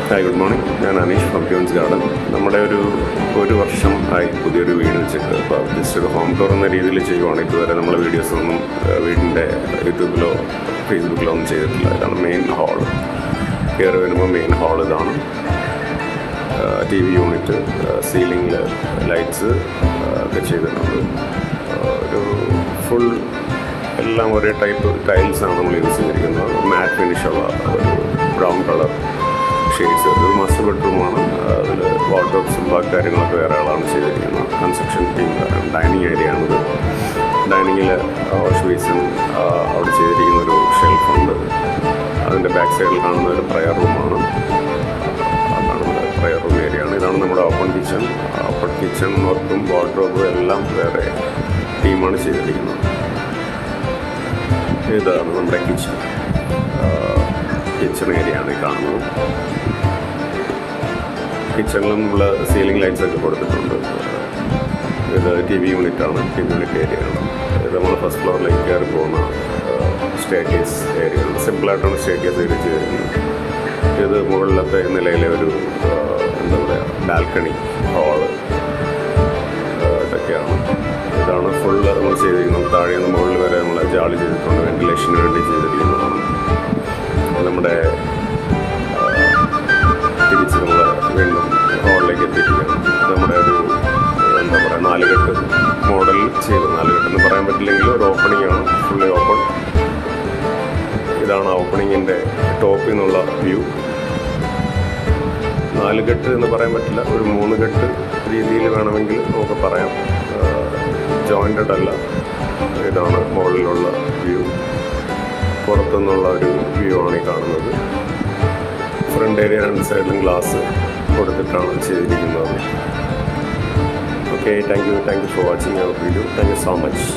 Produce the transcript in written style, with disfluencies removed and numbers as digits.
Hi, good morning. ഞാൻ Aneesh from പ്യൂൺസ് garden. നമ്മുടെ ഒരു വർഷം ആയി പുതിയൊരു വീട് വെച്ചിട്ട്. അപ്പോൾ ജസ്റ്റ് ഒരു ഹോം ടൂർ എന്ന രീതിയിൽ ചെയ്യുവാണ്. ഇതുവരെ നമ്മൾ വീഡിയോസൊന്നും വീടിൻ്റെ യൂട്യൂബിലോ ഫേസ്ബുക്കിലോ ഒന്നും ചെയ്തിട്ടില്ല. ഇതാണ് മെയിൻ ഹാൾ. കയറി വരുമ്പോൾ മെയിൻ ഹാൾ ഇതാണ്. TV യൂണിറ്റ്, സീലിങ്ങിൽ ലൈറ്റ്സ് ഒക്കെ ചെയ്തിട്ടുണ്ട്. ഒരു ഫുൾ എല്ലാം ഒരേ ടൈപ്പ് ടൈൽസാണ് നമ്മൾ യൂസ് ചെയ്തിരിക്കുന്നത്. മാറ്റ് ഫിനിഷുള്ള ഒരു ബ്രൗൺ കളർ ഷെയ്ഡ്സ്. ഒരു മാസ്റ്റർ ബെഡ്റൂമാണ്. അതിൽ വാർഡ്രോബ്സും ബാക്കി കാര്യങ്ങളൊക്കെ വേറെ ആളാണ് ചെയ്തിരിക്കുന്നത്. Construction team. ഡൈനിങ് ഏരിയ ആണിത്. ഡൈനിങ്ങിൽ വാഷ് ബേസിൻ, അവിടെ ചെയ്തിരിക്കുന്നൊരു ഷെൽഫുണ്ട്. അതിൻ്റെ ബാക്ക് സൈഡിൽ കാണുന്ന ഒരു പ്രയർ റൂമാണ്. കാണുന്നത് പ്രയർ റൂം ഏരിയ ആണ്. ഇതാണ് നമ്മുടെ ഓപ്പൺ കിച്ചൺ. ഓപ്പൺ കിച്ചൺ വർക്കും വാർഡ്രോബും എല്ലാം വേറെ ടീമാണ് ചെയ്തിരിക്കുന്നത്. ഇതാണ് നമ്മുടെ കിച്ചൺ ഏരിയ ആണ് ഈ കാണുന്നത്. കിച്ചണിലും നമ്മൾ സീലിംഗ് ലൈറ്റ്സ് ഒക്കെ കൊടുത്തിട്ടുണ്ട്. ഇത് TV യൂണിറ്റാണ്. TV യൂണിറ്റ് ഏരിയ ആണ്. ഇത് നമ്മൾ ഫസ്റ്റ് ഫ്ലോറിലേക്ക് കയറി പോകുന്ന സ്റ്റെയർകേസ് ഏരിയ ആണ്. സിമ്പിളായിട്ടാണ് സ്റ്റെയർകേസ് ഏരിയ ചെയ്തിരിക്കുന്നത്. ഇത് മുകളിലത്തെ നിലയിലെ ഒരു എന്താ പറയുക, ബാൽക്കണി ഹാള് ഇതൊക്കെയാണ്. ഇതാണ് ഫുള്ള് നമ്മൾ ചെയ്തിരിക്കുന്നത്. താഴെ നിന്ന് മുകളിൽ വരെ നമ്മൾ ജാളി ചെയ്തിട്ടുണ്ട്. വെന്റിലേഷന് വേണ്ടി ചെയ്തിരിക്കുന്നതാണ്. നമ്മുടെ തിരിച്ച് നമ്മൾ വീണ്ടും ഹാളിലേക്ക് എത്തിയിരിക്കുകയാണ്. നമ്മുടെ ഒരു എന്താ പറയുക, 4 കെട്ട് മോഡലിൽ ചെയ്ത്. 4 കെട്ടെന്ന് പറയാൻ പറ്റില്ലെങ്കിലും ഒരു ഓപ്പണിംഗ് ആണ്. Fully open. ഇതാണ് ഓപ്പണിങ്ങിൻ്റെ ടോപ്പിൽ നിന്നുള്ള വ്യൂ. 4 കെട്ട് എന്ന് പറയാൻ പറ്റില്ല, ഒരു 3 കെട്ട് രീതിയിൽ വേണമെങ്കിൽ നമുക്ക് പറയാം. ജോയിൻറ്റഡ് അല്ല. ഇതാണ് മുകളിലുള്ള വ്യൂ. പുറത്തുനിന്നുള്ള ഒരു വ്യൂ ആണ് ഈ കാണുന്നത്. ഫ്രണ്ട് ഏരിയ 2 സൈഡിലും ഗ്ലാസ് കൊടുത്തിട്ടാണ് ചെയ്തിരിക്കുന്നത്. Okay, thank you for watching our video. Thank you so much.